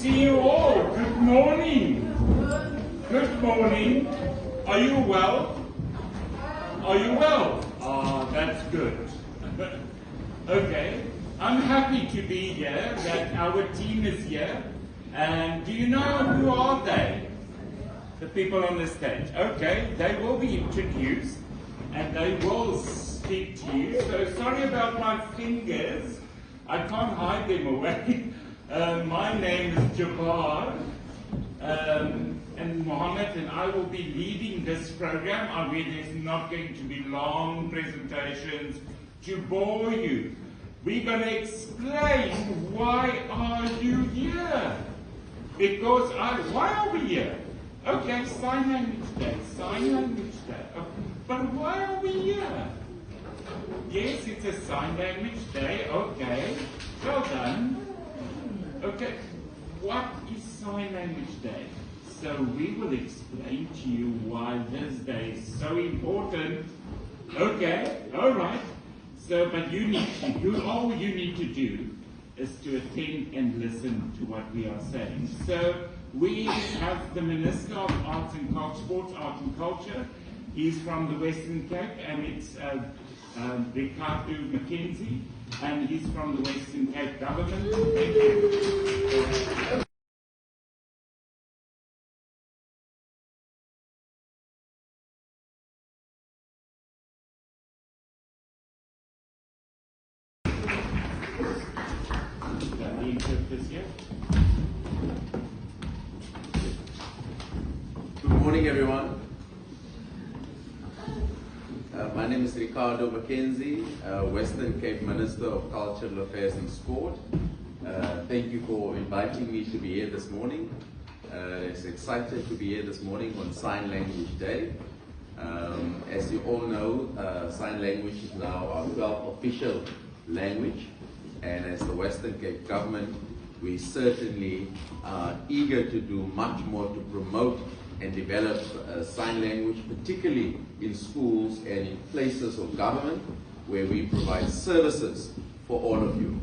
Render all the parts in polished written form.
see you all. Good morning. Good morning. Are you well? Are you well? Ah, that's good. Okay. I'm happy to be here, that our team is here. And do you know who are they? The people on the stage. Okay, they will be introduced and they will speak to you. So sorry about my fingers. I can't hide them away. My name is Jabbar. And Mohammed and I will be leading this program. I mean, there's not going to be long presentations to bore you. We're going to explain why are you here. Because why are we here? Okay, sign language day, sign language day. Oh, but why are we here? Yes, it's a sign language day, okay. Well done. Okay, what is sign language day? So we will explain to you why this day is so important. Okay, alright. So, but all you need to do is to attend and listen to what we are saying. So, we have the Minister of Arts and Culture, Sports, Art and Culture. He's from the Western Cape, and it's Ricardo Mackenzie, and he's from the Western Cape government. Thank you. Good morning, everyone. My name is Ricardo Mackenzie, Western Cape Minister of Cultural Affairs and Sport. Thank you for inviting me to be here this morning. It's excited to be here this morning on Sign Language Day. As you all know, Sign Language is now our 12th official language, and as the Western Cape government, we certainly are eager to do much more to promote and develop sign language, particularly in schools and in places of government where we provide services for all of you.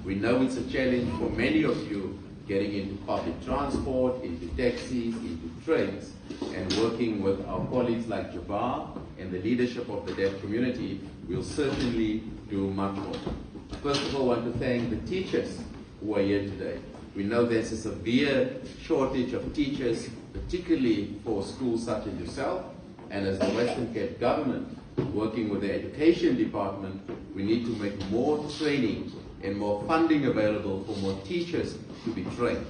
We know it's a challenge for many of you getting into public transport, into taxis, into trains, and working with our colleagues like Jabbar and the leadership of the deaf community, we'll certainly do much more. First of all, I want to thank the teachers who are here today. We know there's a severe shortage of teachers, particularly for schools such as yourself, and as the Western Cape government, working with the education department, we need to make more training and more funding available for more teachers to be trained.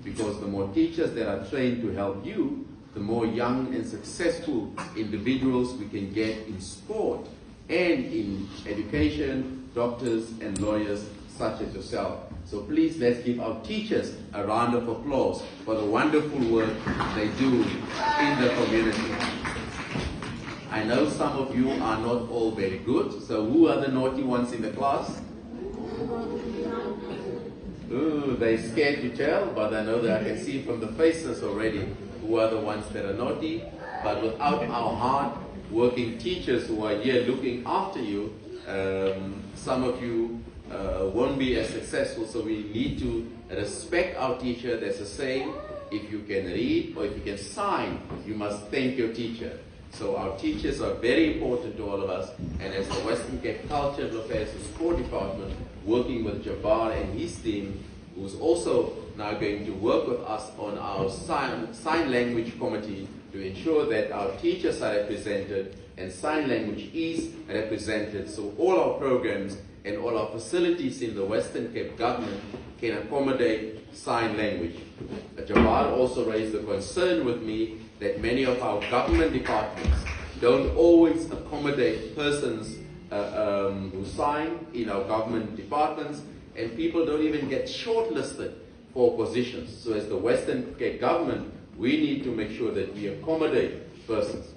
Because the more teachers that are trained to help you, the more young and successful individuals we can get in sport and in education, doctors and lawyers such as yourself. So please, let's give our teachers a round of applause for the wonderful work they do in the community. I know some of you are not all very good, so who are the naughty ones in the class? Ooh, they're scared to tell, but I know that I can see from the faces already who are the ones that are naughty. But without our hard working teachers who are here looking after you, some of you won't be as successful, so we need to respect our teacher. There's a saying, if you can read or if you can sign, you must thank your teacher. So our teachers are very important to all of us, and as the Western Cape Cultural Affairs and Sport Department, working with Jabbar and his team, who's also now going to work with us on our sign language committee to ensure that our teachers are represented and sign language is represented, so all our programs and all our facilities in the Western Cape government can accommodate sign language. Jabbar also raised the concern with me that many of our government departments don't always accommodate persons who sign in our government departments, and people don't even get shortlisted for positions. So as the Western Cape government, we need to make sure that we accommodate persons.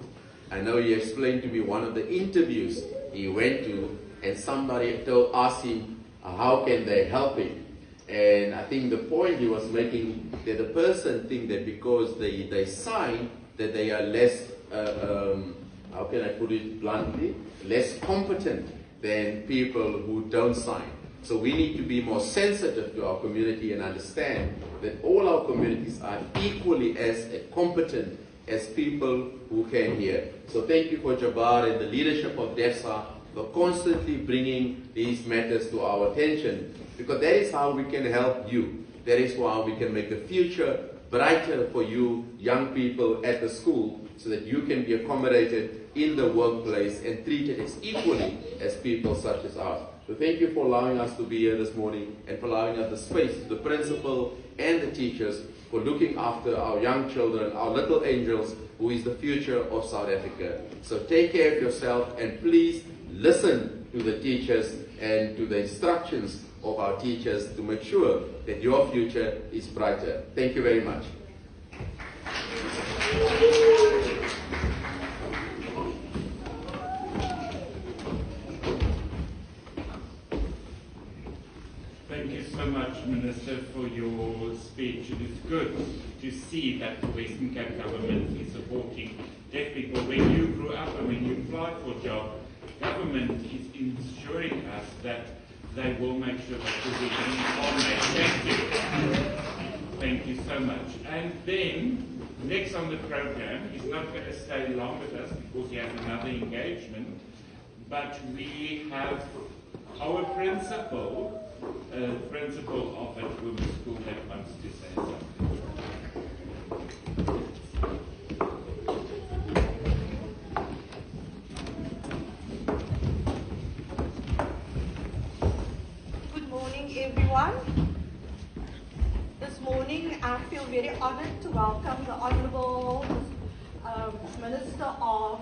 I know he explained to me one of the interviews he went to, and somebody asked him how can they help him. And I think the point he was making, that the person think that because they sign, that they are less, how can I put it bluntly, less competent than people who don't sign. So we need to be more sensitive to our community and understand that all our communities are equally as competent as people who came here. So thank you for Jabbar and the leadership of DEFSA for constantly bringing these matters to our attention, because that is how we can help you. That is how we can make the future brighter for you young people at the school, so that you can be accommodated in the workplace and treated as equally as people such as us. So thank you for allowing us to be here this morning and for allowing us the space, the principal and the teachers, for looking after our young children, our little angels, who is the future of South Africa. So take care of yourself and please listen to the teachers and to the instructions of our teachers to make sure that your future is brighter. Thank you very much. Thank you so much, Minister, for your speech. It is good to see that the Western Cape government is supporting deaf people. When you grew up and when you applied for a job, government is ensuring us that they will make sure that you will be informed. Thank you. Thank you so much. And then, next on the program, he's not going to stay long with us because he has another engagement, but we have our principal of a women's school that wants to say something. Good morning, everyone. This morning I feel very honored to welcome the Honorable Minister of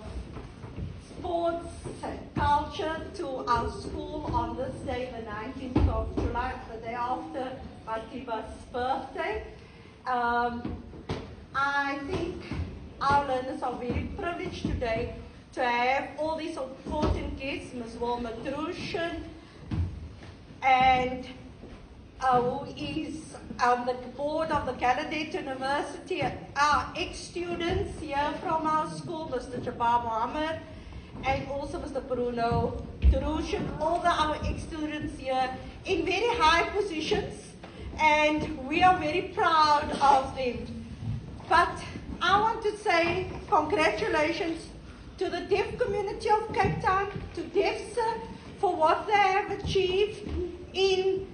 Sports and Culture to our school on this day, the 19th of July, the day after Matiba's birthday. I think our learners are very privileged today to have all these important guests, Ms. Wilma Drushin, and who is on the board of the Gallaudet University, our ex-students here from our school, Mr. Jabbar Mohammed, and also Mr. Bruno Drushin, all our ex-students here in very high positions, and we are very proud of them. But I want to say congratulations to the deaf community of Cape Town, to DEFSA, for what they have achieved in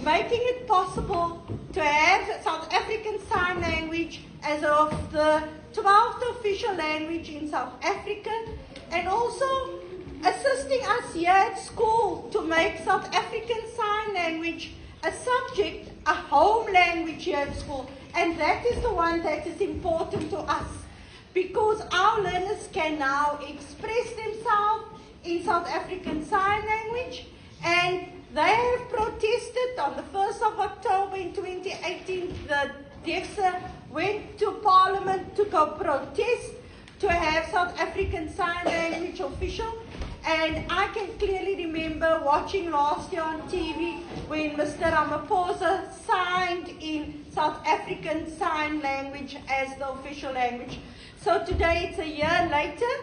making it possible to have South African Sign Language as of the 12th official language in South Africa, and also assisting us here at school to make South African Sign Language a subject, a home language here at school. And that is the one that is important to us, because our learners can now express themselves in South African Sign Language, and they have protested on the 1st of October in 2018. The DEFSA went to Parliament to go protest to have South African Sign Language official. And I can clearly remember watching last year on TV when Mr. Ramaphosa signed in South African Sign Language as the official language. So today it's a year later,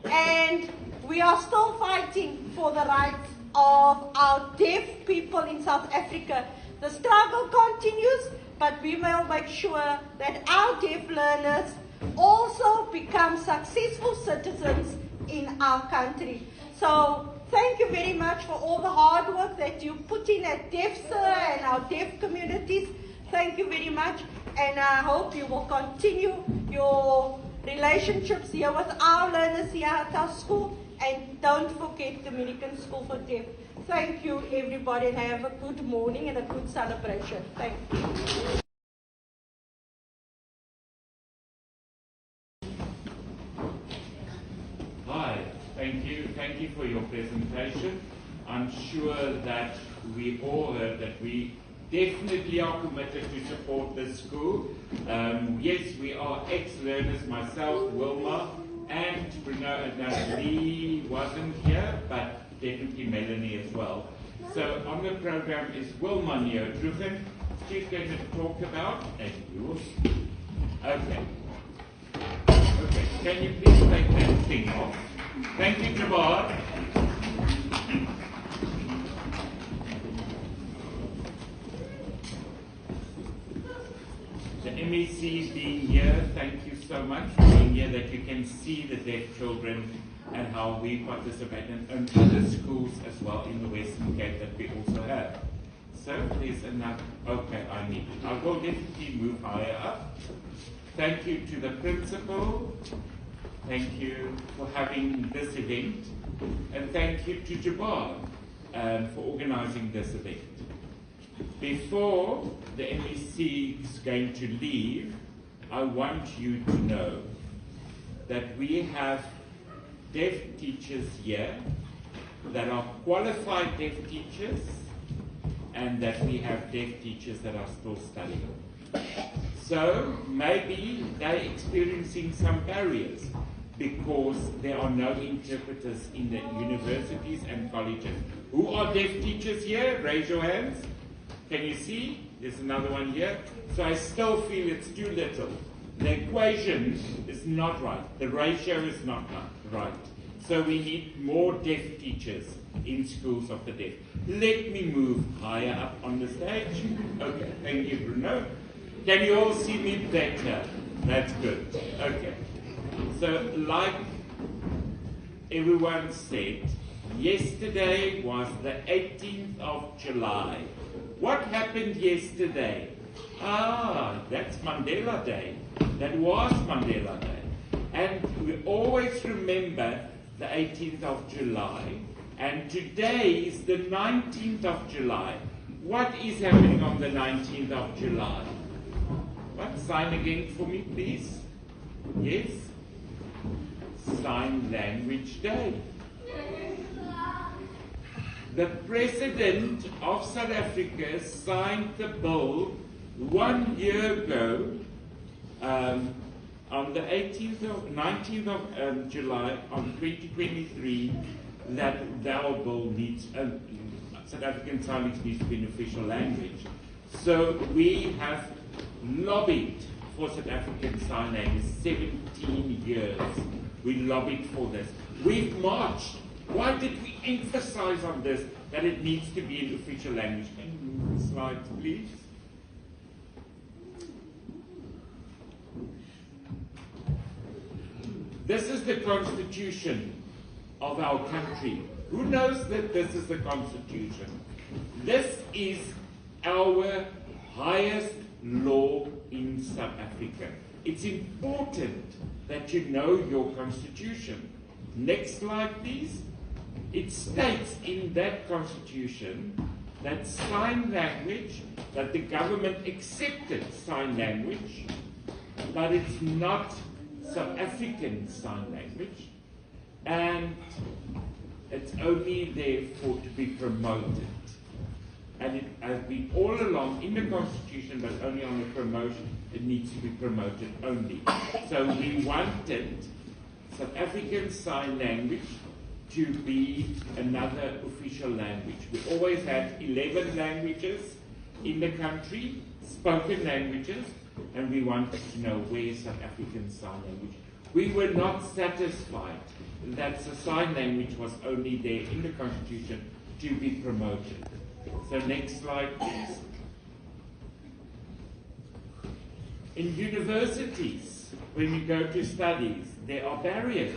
and we are still fighting for the rights of our deaf people in South Africa. The struggle continues, but we will make sure that our deaf learners also become successful citizens in our country. So thank you very much for all the hard work that you put in at DEFSA and our deaf communities. Thank you very much, and I hope you will continue your relationships here with our learners here at our school, and don't forget Dominican School for Deaf. Thank you, everybody, and have a good morning and a good celebration. Thank you. Hi, thank you for your presentation. I'm sure that we all heard that we definitely are committed to support this school. Yes, we are ex-learners, myself, Wilma, and Bruno. Lee wasn't here, but definitely Melanie as well. So on the program is Wilma Neo-Drushin. She's going to talk about, and yours. Okay. Okay, can you please take that thing off? Thank you, Jabbar. MEC being here, thank you so much for being here, that you can see the deaf children and how we participate, and other schools as well in the Western Cape that we also have. So there's enough. Okay, I will definitely move higher up. Thank you to the principal. Thank you for having this event. And thank you to Jabbar for organizing this event. Before the MEC is going to leave, I want you to know that we have deaf teachers here that are qualified deaf teachers, and that we have deaf teachers that are still studying. So maybe they're experiencing some barriers because there are no interpreters in the universities and colleges. Who are deaf teachers here? Raise your hands. Can you see? There's another one here. So I still feel it's too little. The equation is not right. The ratio is not right. So we need more deaf teachers in schools of the deaf. Let me move higher up on the stage. Okay, thank you, Bruno. Can you all see me better? That's good. Okay. So like everyone said, yesterday was the 18th of July. What happened yesterday? That's Mandela Day. That was Mandela Day. And we always remember the 18th of July. And today is the 19th of July. What is happening on the 19th of July? What? Sign again for me, please. Yes? Sign Language Day. The President of South Africa signed the bill 1 year ago on the 19th of July on 2023 that our bill needs, South African Sign Language needs to be an official language. So we have lobbied for South African Sign Language 17 years. We lobbied for this. We've marched. Why did we emphasize on this, that it needs to be an official language? Can you move the slides, please? This is the constitution of our country. Who knows that this is the constitution? This is our highest law in South Africa. It's important that you know your constitution. Next slide, please. It states in that constitution that sign language, that the government accepted sign language, but it's not South African Sign Language, and it's only there for to be promoted. And it has been all along in the Constitution, but only on the promotion, it needs to be promoted only. So we wanted South African Sign Language to be another official language. We always had 11 languages in the country, spoken languages, and we wanted to know where is South African Sign Language. We were not satisfied that the sign language was only there in the Constitution to be promoted. So next slide, please. In universities, when you go to studies, there are barriers.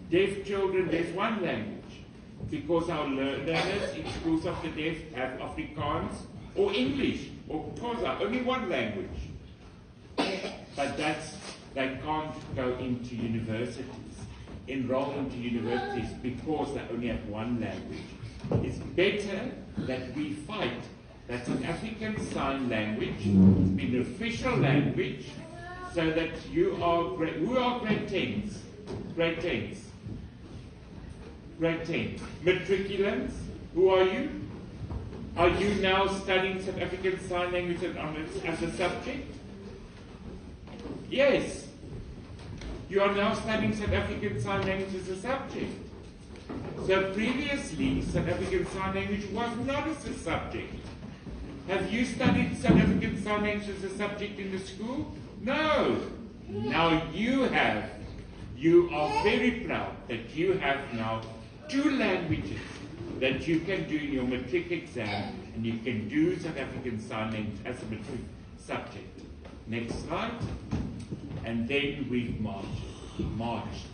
Deaf children, there's one language, because our learners in schools of the deaf have Afrikaans or English or Xhosa, only one language. But they can't go into universities, enroll into universities because they only have one language. It's better that we fight that South African Sign Language be an official language, so that you are who are grade 10s? Grade 10s. Grade 10. Matriculants, who are you? Are you now studying South African Sign Language as a subject? Yes. You are now studying South African Sign Language as a subject. So previously, South African Sign Language was not as a subject. Have you studied South African Sign Language as a subject in the school? No. Now you have. You are very proud that you have now 2 languages that you can do in your matric exam, and you can do South African Sign Language as a matric subject. Next slide. And then we've marched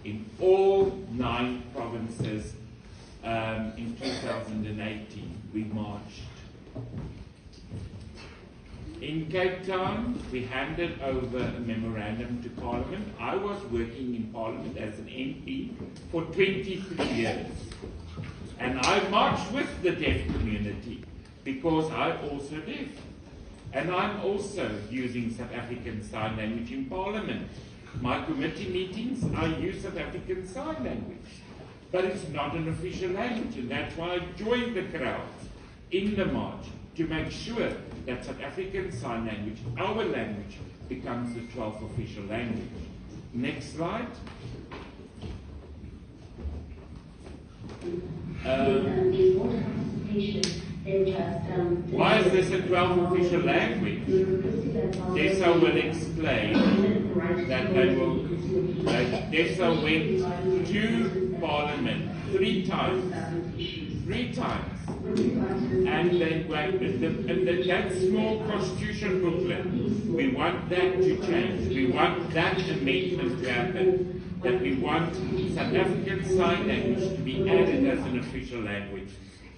in all 9 provinces in 2018. We marched. In Cape Town, we handed over a memorandum to Parliament. I was working in Parliament as an MP for 23 years. And I marched with the deaf community because I'm also deaf. And I'm also using South African Sign Language in Parliament. My committee meetings, I use South African Sign Language. But it's not an official language, and that's why I joined the crowds in the march to make sure that South African Sign Language, our language, becomes the 12th official language. Next slide. Why is this a 12th official language? DESA will explain that DESA went to Parliament 3 times. 3 times. And then that small constitution booklet, we want that to change. We want that amendment to happen. That we want South African Sign Language to be added as an official language.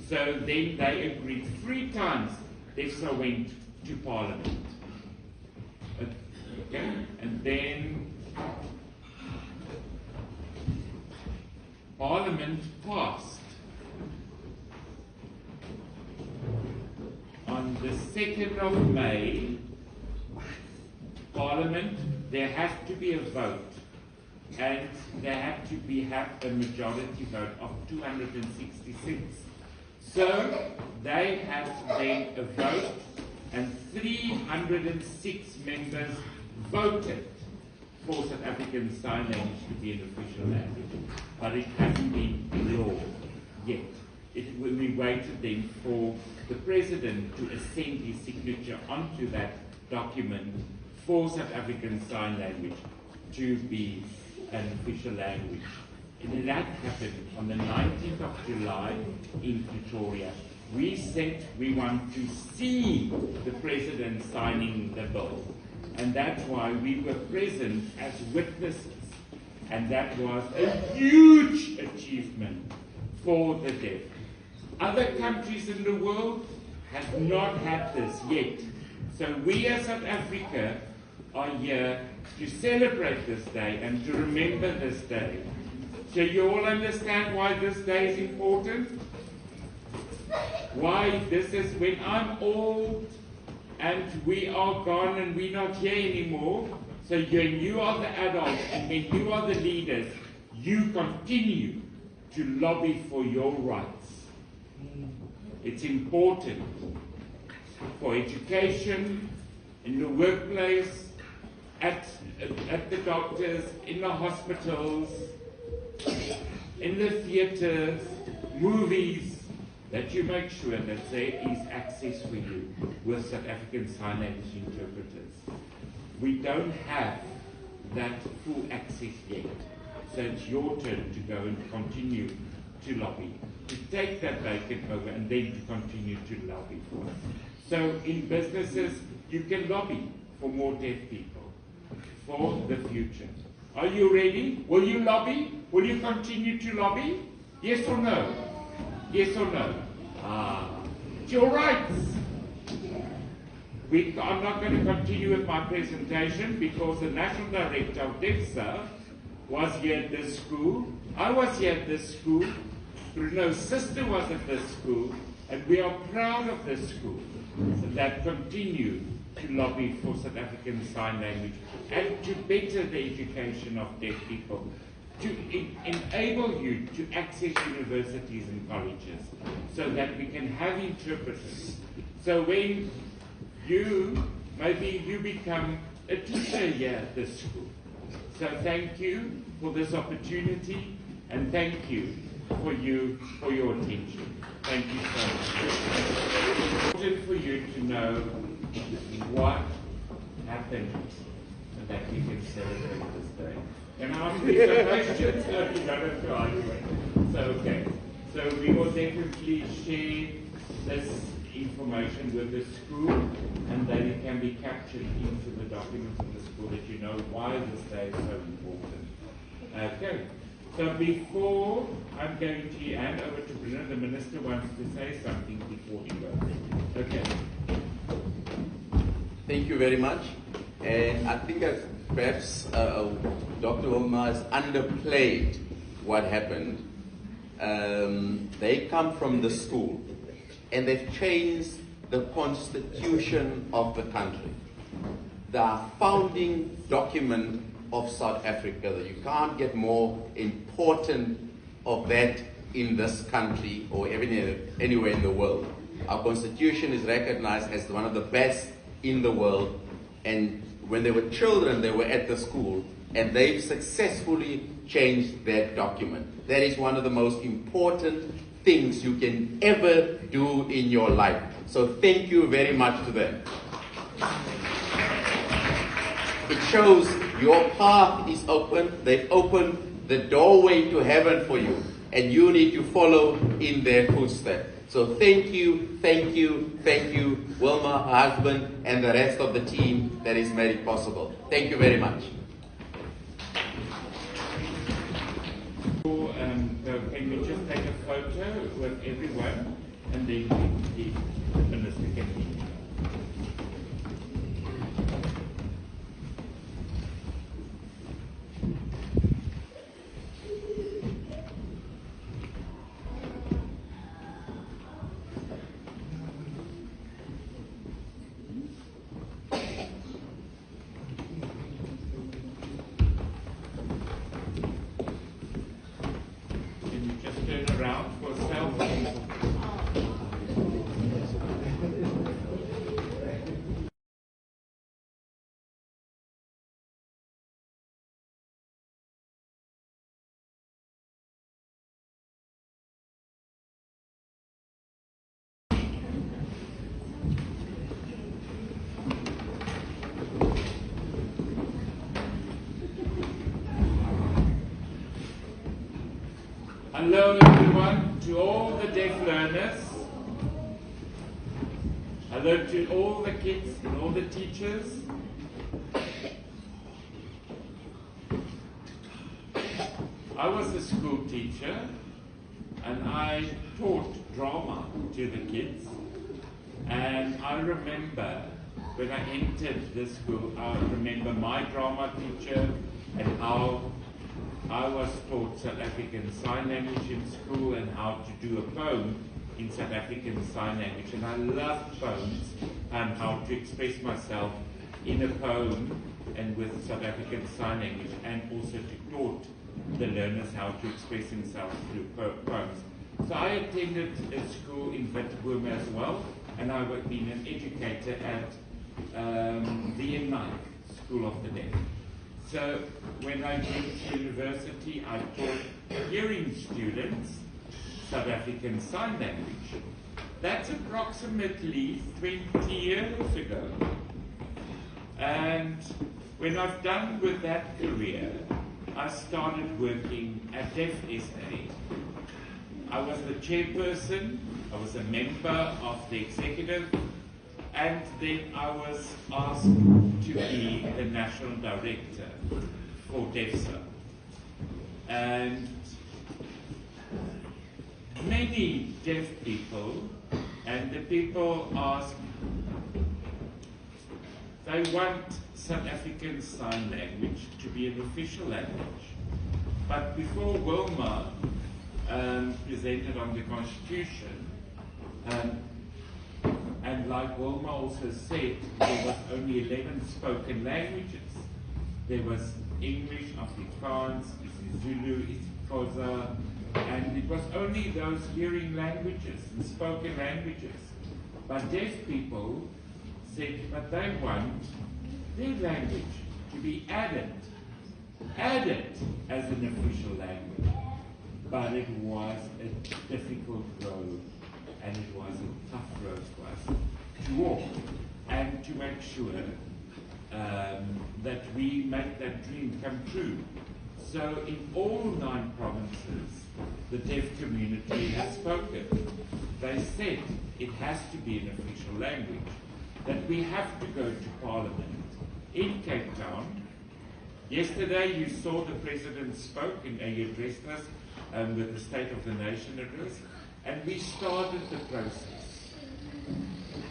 So then they agreed 3 times. DESA went to Parliament. Okay, and then Parliament passed. On the 2nd of May, Parliament, there has to be a vote, and there had to have a majority vote of 266. So they had then a vote, and 306 members voted for South African Sign Language to be an official language, but it hasn't been law yet. We waited then for the President to assent his signature onto that document for South African Sign Language to be an official language. And that happened on the 19th of July in Pretoria. We said we want to see the President signing the bill. And that's why we were present as witnesses. And that was a huge achievement for the deaf. Other countries in the world have not had this yet. So we as South Africa are here to celebrate this day and to remember this day. So you all understand why this day is important? Why this is when I'm old and we are gone and we're not here anymore. So when you are the adults and when you are the leaders, you continue to lobby for your rights. It's important for education, in the workplace, at the doctors, in the hospitals, in the theatres, movies, that you make sure that there is access for you with South African Sign Language interpreters. We don't have that full access yet. So it's your turn to go and continue to lobby, to take that vacant over and then to continue to lobby for it. So in businesses, you can lobby for more deaf people for the future. Are you ready? Will you lobby? Will you continue to lobby? Yes or no? Yes or no? It's your rights. I'm not going to continue with my presentation because the National Director of DESA was here at this school. I was here at this school. Bruno's sister was at this school. And we are proud of this school that continue to lobby for South African Sign Language and to better the education of deaf people, to enable you to access universities and colleges so that we can have interpreters. So when maybe you become a teacher here at this school. So thank you for this opportunity and thank you for your attention. Thank you so much. It's important for you to know what happened so that you can celebrate this day. Can I ask you some questions? No, you don't have to argue it. So, okay. So we will definitely share this information with the school, and they can be captured into the documents of the school that you know why this day is so important. Okay, so before I'm going to hand over to Bruno, the Minister wants to say something before he goes. Okay. Thank you very much. And I think that perhaps Dr. Wilma has underplayed what happened. They come from the school and they've changed the constitution of the country. The founding document of South Africa. You can't get more important of that in this country or anywhere in the world. Our constitution is recognized as one of the best in the world, and when they were children they were at the school and they've successfully changed that document. That is one of the most important things you can ever do in your life. So thank you very much to them. It shows your path is open. They've opened the doorway to heaven for you, and you need to follow in their footsteps. So thank you, thank you, thank you, Wilma, her husband, and the rest of the team that has made it possible. Thank you very much. Can we just take a photo with everyone, and then the Minister can leave. Hello everyone, to all the deaf learners. Hello to all the kids and all the teachers. I was a school teacher and I taught drama to the kids. And I remember when I entered the school, I remember my drama teacher and how I was taught South African Sign Language in school and how to do a poem in South African Sign Language. And I loved poems and how to express myself in a poem and with South African Sign Language, and also to taught the learners how to express themselves through poems. So I attended a school in Witboom as well, and I was been an educator at VN9, School of the Deaf. So when I went to university, I taught hearing students South African Sign Language. That's approximately 20 years ago. And when I've done with that career, I started working at Deaf SA. I was the chairperson, I was a member of the executive, and then I was asked to be the national director for DEFSA. And many deaf people, and the people ask, they want South African Sign Language to be an official language. But before Wilma presented on the Constitution, and like Wilma also said, there was only 11 spoken languages. There was English, Afrikaans, Zulu, Xhosa, and it was only those hearing languages and spoken languages. But deaf people said, but they want their language to be added as an official language. But it was a difficult road, and it was a tough road for us to walk and to make sure that we make that dream come true. So in all 9 provinces, the deaf community has spoken. They said it has to be an official language, that we have to go to Parliament in Cape Town. Yesterday you saw the President spoke and he addressed us with the State of the Nation address, and we started the process.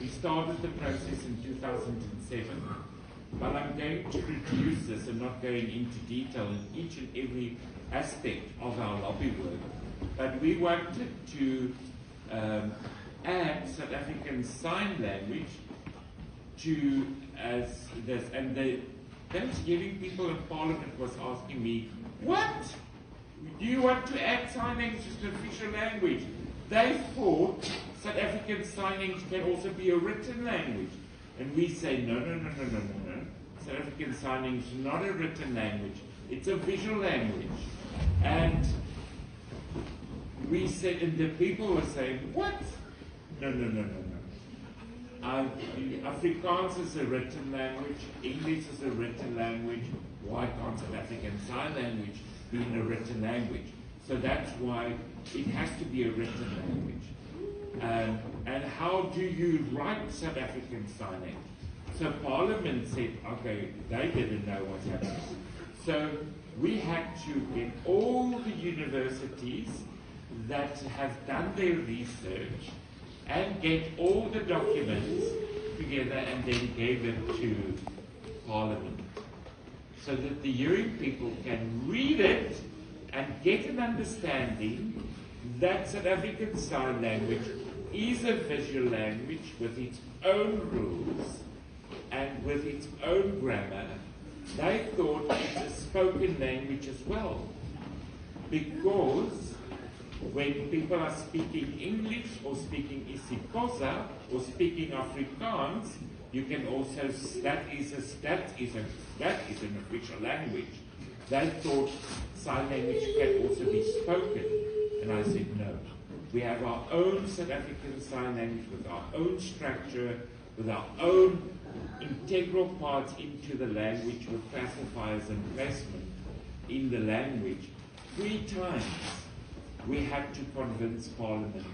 We started the process in 2007. But I'm going to reduce this and not going into detail in each and every aspect of our lobby work. But we wanted to add South African Sign Language to as this. And those hearing people in Parliament was asking me, what? Do you want to add sign language to official language? They thought South African Sign Language can also be a written language. And we say, no. South African Sign Language is not a written language. It's a visual language. And we said, and the people were saying, what? No. Afrikaans is a written language. English is a written language. Why can't South African Sign Language be in a written language? So that's why it has to be a written language. And how do you write South African Sign Language? So Parliament said, okay, they didn't know what's happening. So we had to get all the universities that have done their research and get all the documents together and then gave it to Parliament, so that the hearing people can read it and get an understanding that South African Sign Language is a visual language with its own rules and with its own grammar. They thought it's a spoken language as well, because when people are speaking English or speaking isiXhosa or speaking Afrikaans, you can also, that is an official language. They thought sign language can also be spoken. And I said, no. We have our own South African Sign Language with our own structure, with our own integral parts into the language with classifiers and placement in the language. 3 times we had to convince Parliament.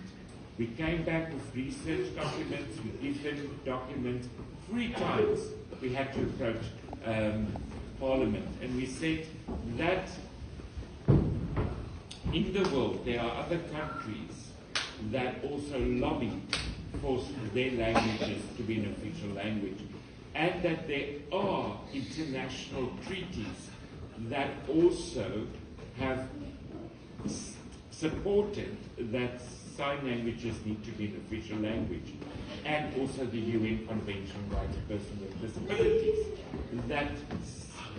We came back with research documents, we give them documents. 3 times we had to approach Parliament, and we said that in the world there are other countries that also lobby for their languages to be an official language, and that there are international treaties that also have supported that sign languages need to be an official language, and also the UN Convention on Rights of Persons with Disabilities, that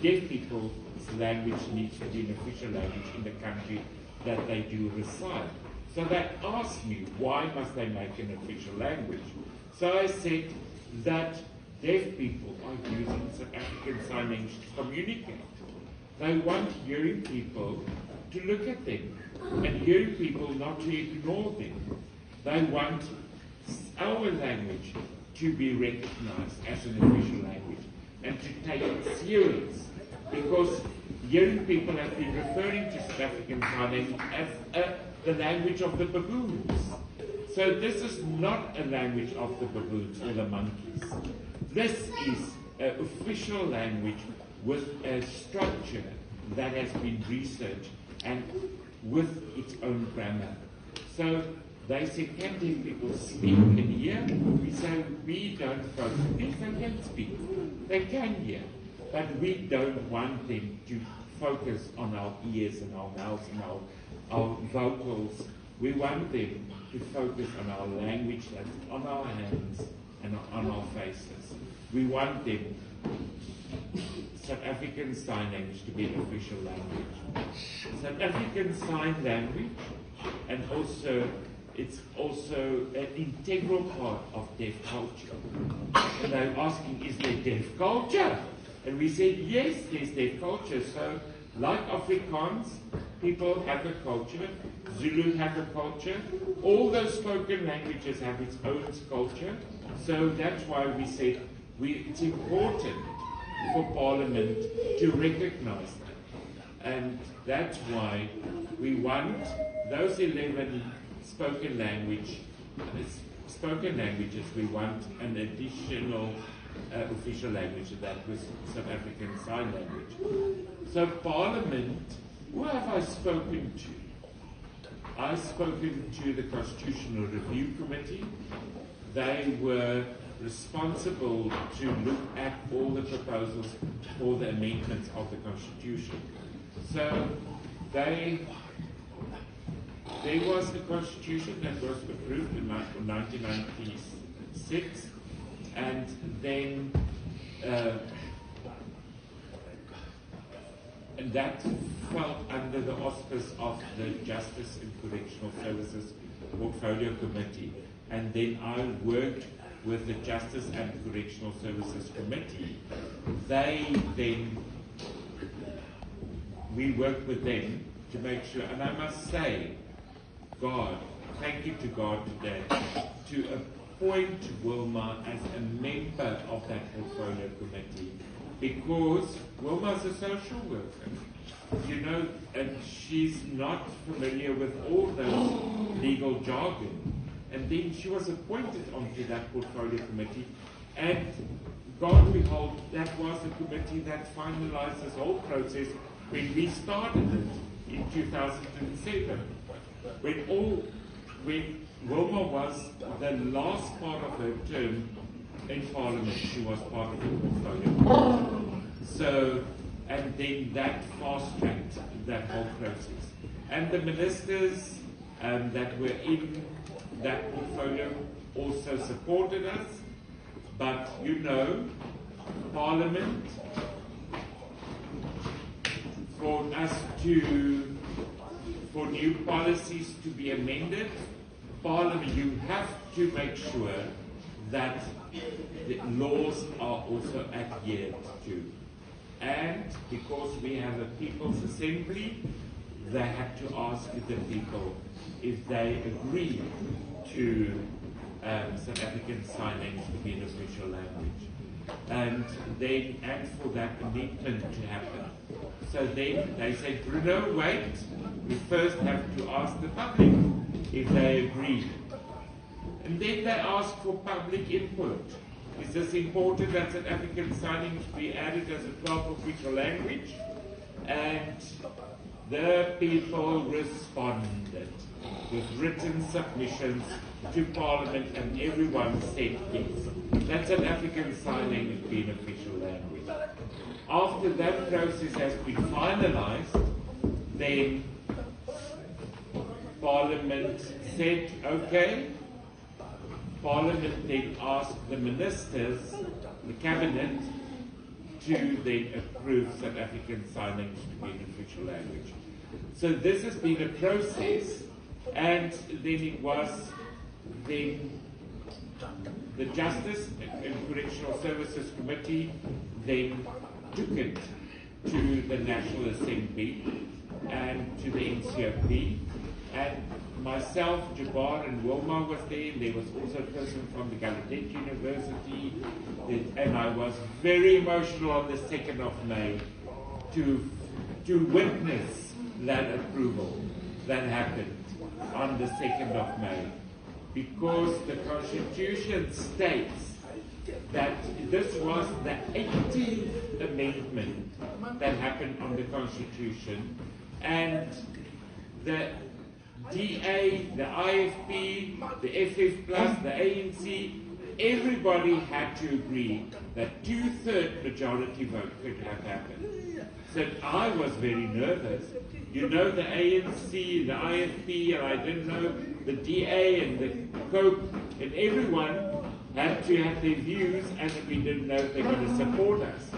deaf people's language needs to be an official language in the country that they do reside. So they asked me, why must they make an official language? So I said that deaf people are using South African Sign Language to communicate. They want hearing people to look at them, and hearing people not to ignore them. They want our language to be recognized as an official language and to take it serious, because hearing people have been referring to South African Sign Language as the language of the baboons. So this is not a language of the baboons or the monkeys. This is an official language with a structure that has been researched and with its own grammar. So they said, can deaf people speak and hear? We say, we don't focus. Yes, they can speak. They can hear. But we don't want them to focus on our ears and our mouths and our vocals. We want them to focus on our language that's on our hands and on our faces. We want them, South African Sign Language, to be an official language. South African Sign Language, and also it's also an integral part of deaf culture. And they're asking, is there deaf culture? And we said, yes, there's deaf culture. So, like Afrikaans, people have a culture, Zulu have a culture, all those spoken languages have its own culture. So that's why we said it's important for Parliament to recognize that. And that's why we want those 11 spoken language spoken languages, we want an additional official language, and that was South African Sign Language. So Parliament, who have I spoken to? I've spoken to the Constitutional Review Committee. They were responsible to look at all the proposals for the amendments of the Constitution. So there was a Constitution that was approved in 1996, and then and that fell under the auspice of the Justice and Correctional Services Portfolio Committee. And then I worked with the Justice and Correctional Services Committee. We worked with them to make sure, and I must say, thank you to God today, to appoint Wilma as a member of that portfolio committee, because Wilma is a social worker, and she's not familiar with all those legal jargon. And then she was appointed onto that portfolio committee, and God behold, that was the committee that finalized this whole process when we started it in 2007. When Wilma was the last part of her term in Parliament, she was part of the portfolio. So, and then that fast-tracked that whole process. And the ministers that were in that portfolio also supported us, but Parliament, for new policies to be amended, Parliament, you have to make sure that the laws are also adhered to. And because we have a People's Assembly, they have to ask the people if they agree to South African Sign Language to be an official language. And for that amendment to happen. So then they said, Bruno, wait, we first have to ask the public if they agree. And then they asked for public input. Is this important that South African Sign Language be added as a 12th official language? And the people responded with written submissions to Parliament, and everyone said yes. That South African Sign Language be an official language. After that process has been finalized, then Parliament said, okay. Parliament then asked the ministers, the cabinet, to then approve South African Sign Language to be an official language. So this has been a process, and then it was the Justice and Correctional Services Committee then took it to the National Assembly and to the NCOP, and myself, Jabbar, and Wilma was there, and there was also a person from the Gallaudet University, and I was very emotional on the 2nd of May to witness that approval that happened on the 2nd of May, because the Constitution states that this was the 18th amendment that happened on the Constitution, and the DA, the IFP, the FF+, the ANC, everybody had to agree that 2/3 majority vote could have happened. So I was very nervous. The ANC, the IFP, and I didn't know the DA and the COPE, and everyone had to have their views, and we didn't know if they were going to support us.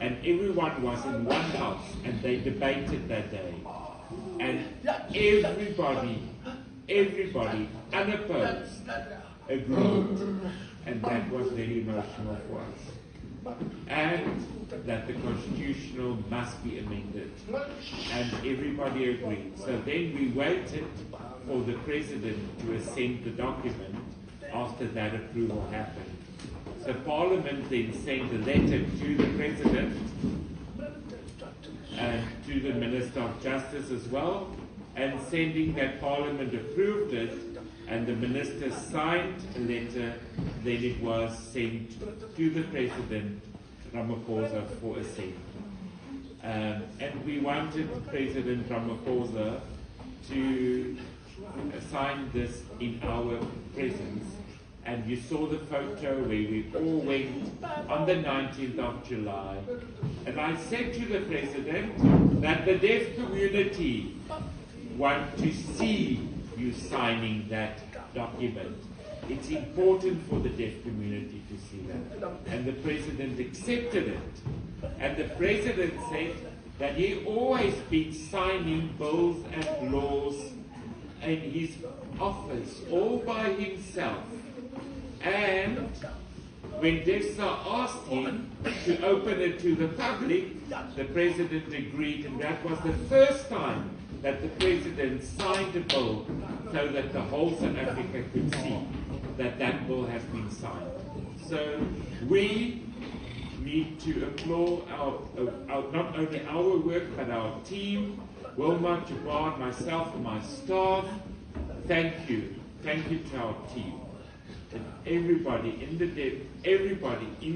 And everyone was in one house, and they debated that day. And everybody, unopposed, agreed. And that was very emotional for us. And that the Constitutional must be amended. And everybody agreed. So then we waited for the President to assent the document after that approval happened. So Parliament then sent a letter to the President and to the Minister of Justice as well, and sending that Parliament approved it, and the minister signed a letter, then it was sent to the President Ramaphosa for assent. And we wanted President Ramaphosa to sign this in our presence. And you saw the photo where we all went on the 19th of July. And I said to the President that the deaf community want to see you signing that document. It's important for the deaf community to see that. And the President accepted it. And the President said that he always been signing bills and laws in his office all by himself. And when DEFSA asked him to open it to the public, the President agreed, and that was the first time that the President signed a bill so that the whole South Africa could see that that bill has been signed. So we need to applaud not only our work but our team, Wilma, Jabbar, myself and my staff. Thank you. Thank you to our team. And everybody in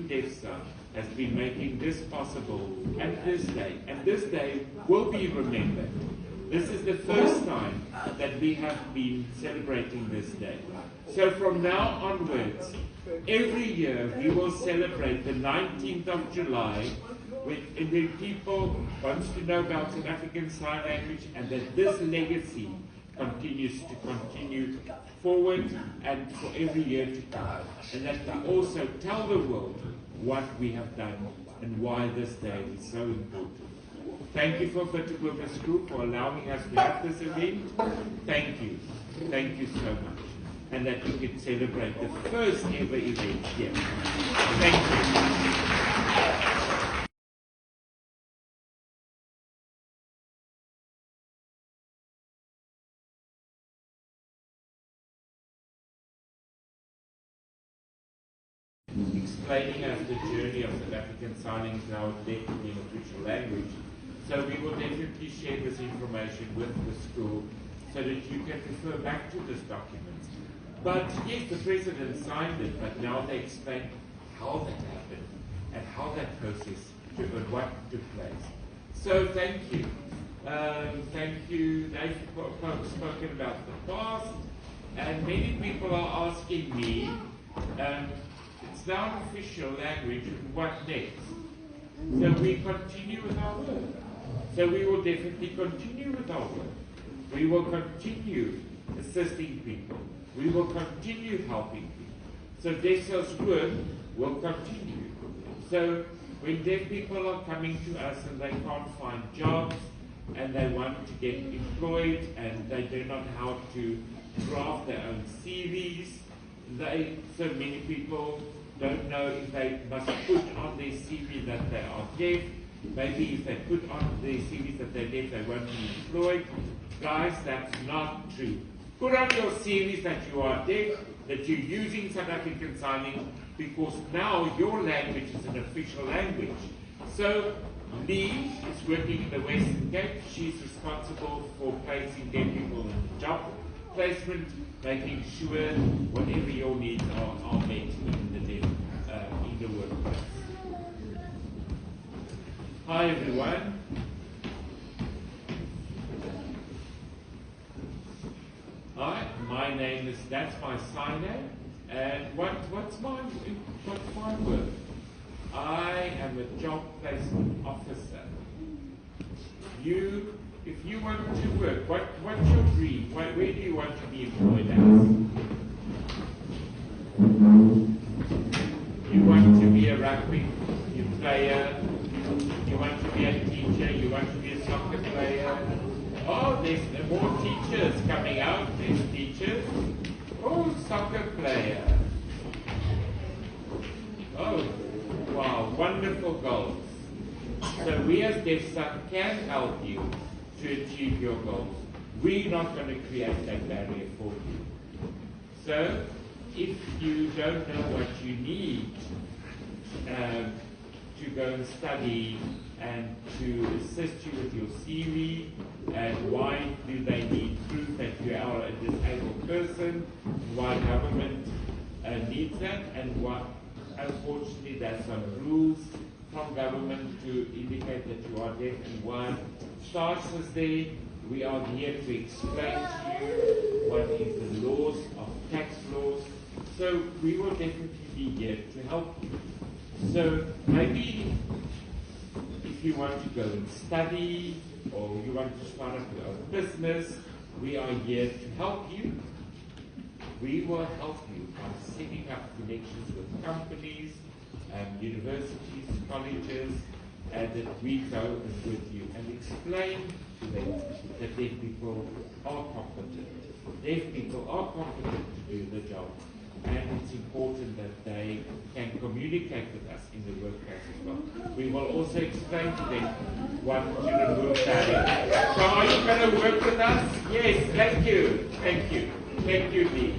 DEFSA has been making this possible, and this day will be remembered. This is the first time that we have been celebrating this day. So from now onwards, every year we will celebrate the 19th of July when people want to know about South African Sign Language, and that this legacy continues to continue forward and for every year to come. And that we also tell the world what we have done and why this day is so important. Thank you for Vitiquivus Group for allowing us to have this event. Thank you. Thank you so much. And that we can celebrate the first ever event here. Thank you. Explaining us the journey of South African signing is now definitely an official language. So we will definitely share this information with the school so that you can refer back to this document. But yes, the President signed it, but now they explain how that happened and how that process took and what took place. So thank you. Thank you. They've spoken about the past, and many people are asking me, it's now an official language, what next? So we continue with our work. So we will definitely continue with our work. We will continue assisting people. We will continue helping people. So DEFSA's work will continue. So when deaf people are coming to us and they can't find jobs and they want to get employed and they do not know how to draft their own CVs, so many people don't know if they must put on their CV that they are deaf. Maybe if they put on their CVs that they're deaf, they won't be employed. Guys, that's not true. Put on your CVs that you are deaf, that you're using South African signing, because now your language is an official language. So Lee is working in the Western Cape. She's responsible for placing deaf people in job placement, making sure whatever your needs are met in the workplace. Hi everyone. Hi, my name is, that's my sign name, and what's my work? I am a job placement officer. If you want to work, what's your dream? Where do you want to be employed as? You want to be a rugby player, you want to be a teacher, you want to be a soccer player. Oh, there's more teachers coming out, there's teachers. Oh, soccer player. Oh, wow, wonderful goals. So we as DEFSA can help you to achieve your goals. We're not going to create that barrier for you. So if you don't know what you need to to go and study and to assist you with your CV and why do they need proof that you are a disabled person, why government needs that, and what, unfortunately, there's some rules from government to indicate that you are deaf and why SARS is there. We are here to explain to you what is the laws of tax laws. So we will definitely be here to help you. So maybe if you want to go and study or you want to start up your own business, we are here to help you. We will help you by setting up connections with companies, universities, colleges, and that we go with you and explain to them that deaf people are competent. Deaf people are competent to do the job, and it's important that they can communicate with us in the workplace as well. We will also explain to them what to remove barriers. So are you going to work with us? Yes, thank you. Thank you. Thank you, Lee.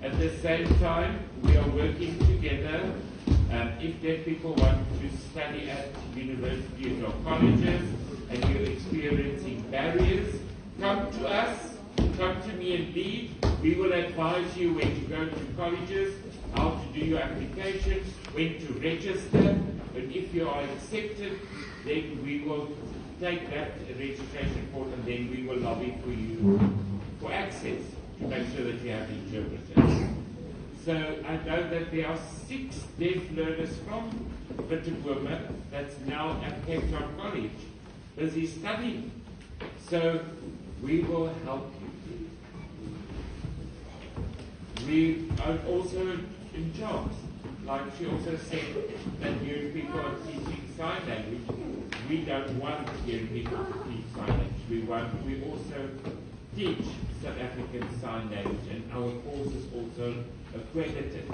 At the same time, we are working together. If deaf people want to study at universities or colleges and you're experiencing barriers, come to us, come to me and Lee. We will advise you when to go to colleges, how to do your application, when to register, and if you are accepted, then we will take that registration form and then we will lobby for you for access to make sure that you have interpreters. So I know that there are 6 deaf learners from Witteboom that's now at Cape Town College, busy studying. So we will help you. We are also in jobs. Like she also said that young people are teaching sign language. We don't want young people to teach sign language. We also teach South African Sign Language, and our course is also accredited.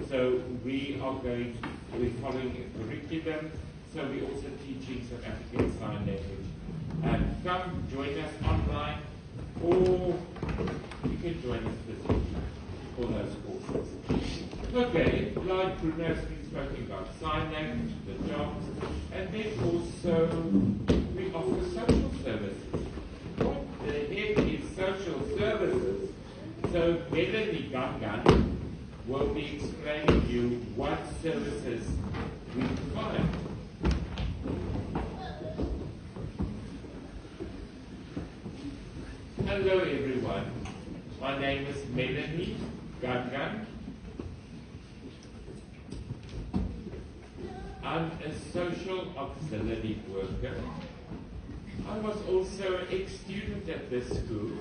So we're following a curriculum, so we're also teaching South African Sign Language. Come join us online, or you can join us physically for those courses. Okay, like Bruno has been speaking about sign language, the jobs, and then also we offer social services. The head is social services. So Melanie Gangan will be explaining to you what services we provide. Hello everyone. My name is Melanie Gangan. I'm a social auxiliary worker. I was also an ex-student at this school.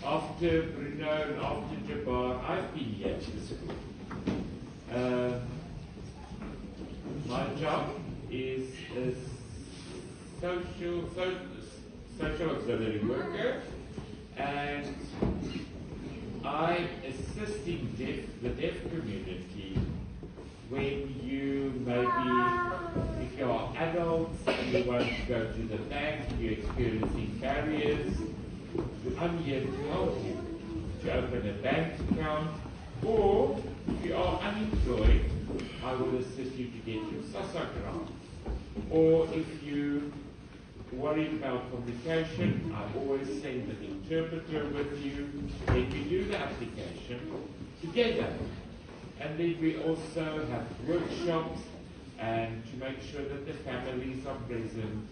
After Bruno and after Jabbar, I've been here at the school. My job is a social auxiliary worker, and I assist in the deaf community when you maybe, if you are adults and you want to go to the bank, you're experiencing barriers, I'm here to help you to open a bank account, or if you are unemployed, I will assist you to get your SASSA grant. Or if you worried about communication, I always send an interpreter with you. Then we do the application together. And then we also have workshops and to make sure that the families are present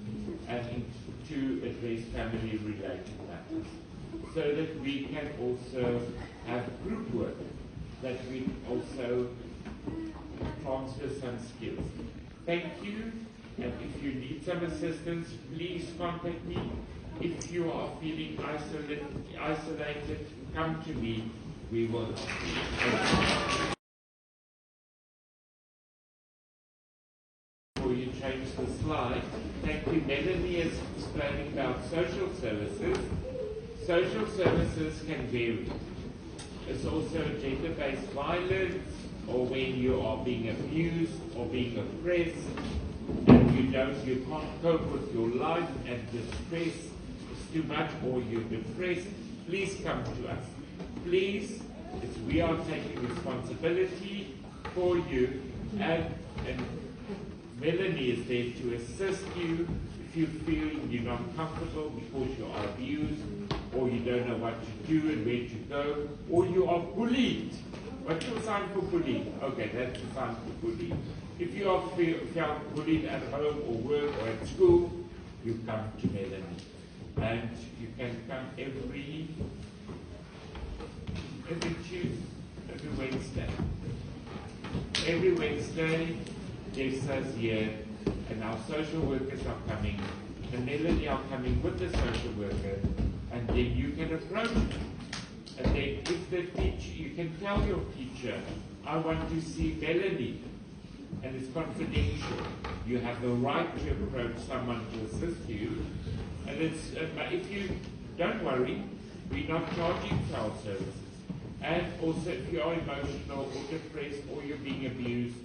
and to address family-related matters. So that we can also have group work, that we also transfer some skills. Thank you, and if you need some assistance, please contact me. If you are feeling isolated, come to me. We will help you. Before you change the slide, thank you. Melanie is explaining about social services. Social services can vary. It's also gender-based violence, or when you are being abused or being oppressed, and you can't cope with your life and the stress is too much, or you're depressed, please come to us. Please, we are taking responsibility for you, and Melanie is there to assist you if you feel you're not comfortable because you are abused, or you don't know what to do and where to go, or you are bullied. What's your sign for bullying? Okay, that's the sign for bullying. If you are felt bullied at home or work or at school, you come to Melanie. And you can come every Tuesday, every Wednesday. Every Wednesday, there's us here, and our social workers are coming, and Melanie are coming with the social worker, and then you can approach them. And then if the teacher, you can tell your teacher, I want to see Melanie, and it's confidential. You have the right to approach someone to assist you, and it's, but if you, don't worry, we're not charging for our services. And also, if you are emotional or depressed or you're being abused,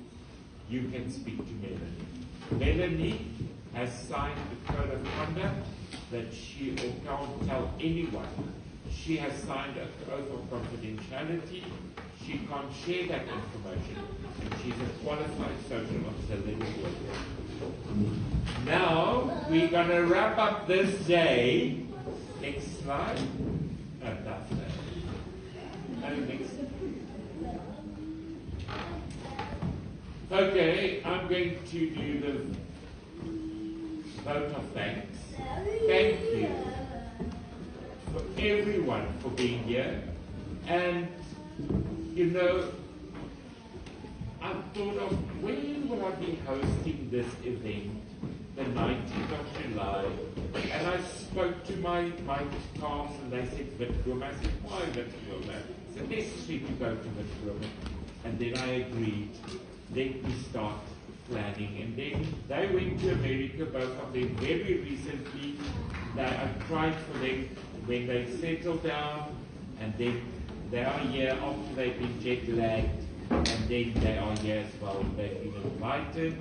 you can speak to Melanie. Melanie has signed a code of conduct that she can't tell anyone. She has signed an oath of confidentiality. She can't share that information. And she's a qualified social auxiliary worker. Now, we're going to wrap up this day. Next slide. No, that's that. Next. Okay, I'm going to do the vote of thanks. Thank you for everyone for being here. And, you know, I thought of when will I be hosting this event, the 19th of July. And I spoke to my staff and they said, Witboom. I said, why Witboom? It's necessary to go to Witboom. And then I agreed. Then we start planning. And then they went to America, both of them, very recently. I tried for them when they settled down, and then they are here after they've been jet lagged, and then they are here as well. They've been invited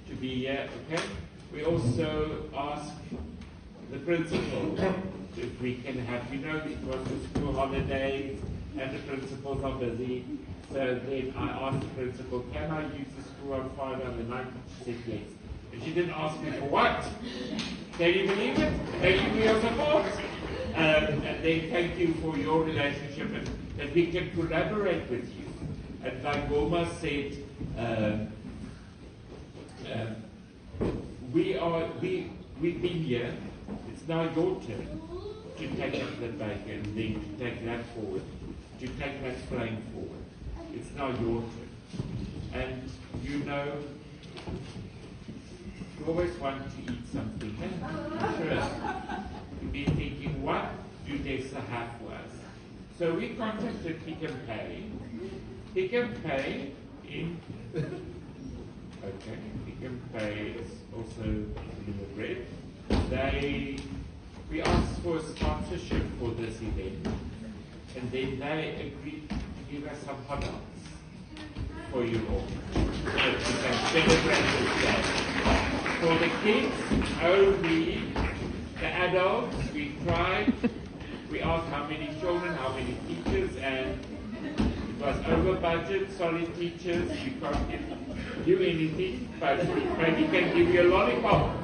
to be here. Okay? We also asked the principal if we can have, you know, it was the school holidays and the principals are busy. So then I asked the principal, can I use the school on Friday on the 9th? She said yes. And she didn't ask me for what. Can you believe it? Thank you for your support. And then thank you for your relationship and that we can collaborate with you. And like Wilma said, we've been here. It's now your turn to take up the baker and then to take that forward, to take that flame forward. It's now your turn. And you know, you always want to eat something. Sure. You've been thinking, what do Dessa have for us? So we contacted Pick n Pay. Pick n Pay in, okay, Pick n Pay is also in the bread. We asked for a sponsorship for this event, and then they agreed to give us some hot dogs for you all, so that you can celebrate this day. For the kids, only the adults, we tried. We asked how many children, how many teachers, and it was over budget. Sorry, teachers, we can't give you anything, but maybe we can give you a lollipop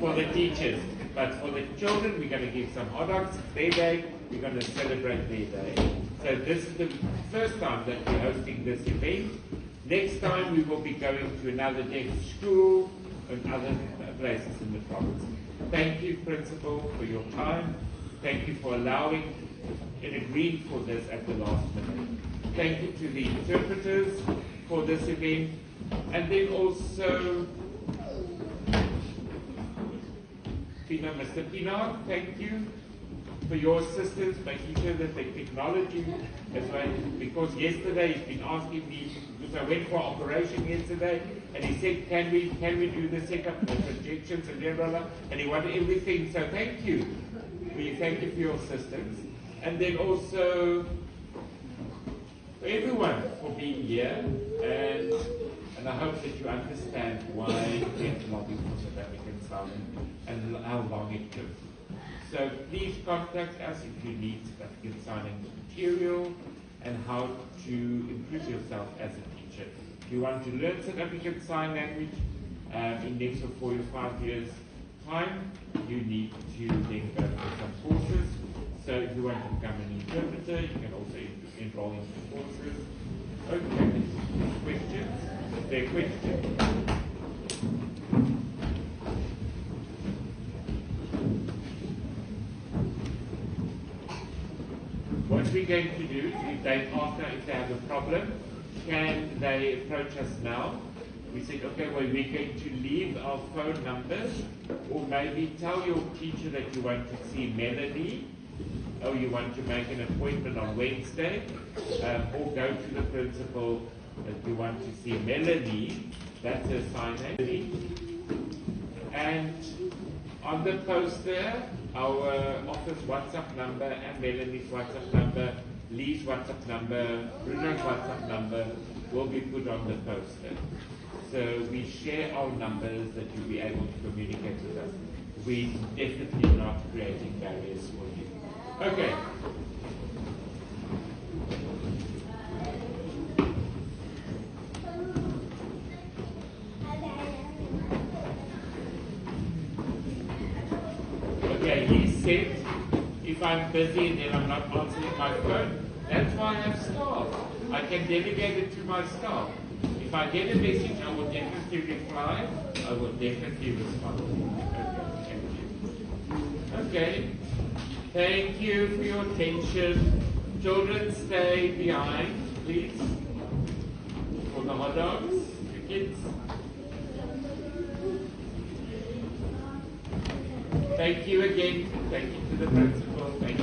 for the teachers. But for the children, we're going to give some hot dogs. It's their day. We're going to celebrate their day. So this is the first time that we're hosting this event. Next time we will be going to another deaf school and other places in the province. Thank you, Principal, for your time. Thank you for allowing and agreeing for this at the last minute. Thank you to the interpreters for this event. And then also, Mr. Pienaar, thank you for your assistance, making sure that the technology as well, because yesterday he's been asking me, because I went for operation yesterday, and he said, can we do the setup of projections and blah, and he wanted everything, so thank you. We thank you for your assistance. And then also, for everyone for being here, and I hope that you understand why we have to lobby for South African sound and how long it took. So please contact us if you need certificate signing material and how to improve yourself as a teacher. If you want to learn South African Sign Language in next 4 or 5 years time, you need to then go for some courses. So if you want to become an interpreter, you can also enroll in the courses. Okay, questions? Is there a question? What we're going to do is if they after if they have a problem, can they approach us now? We said, okay, well, we're going to leave our phone numbers, or maybe tell your teacher that you want to see Melanie, or you want to make an appointment on Wednesday, or go to the principal that you want to see Melanie, that's her sign language. And on the poster, our office WhatsApp number and Melanie's WhatsApp number, Lee's WhatsApp number, Bruno's WhatsApp number will be put on the poster. So we share our numbers that you'll be able to communicate with us. We're definitely not creating barriers for you. Okay. Okay, he said, if I'm busy and then I'm not answering my phone, that's why I have staff. I can delegate it to my staff. If I get a message, I will definitely reply. I will definitely respond. Okay, thank you. Okay, thank you for your attention. Children, stay behind, please. For the hot dogs, the kids. Thank you again. Thank you to the principal. Thank you.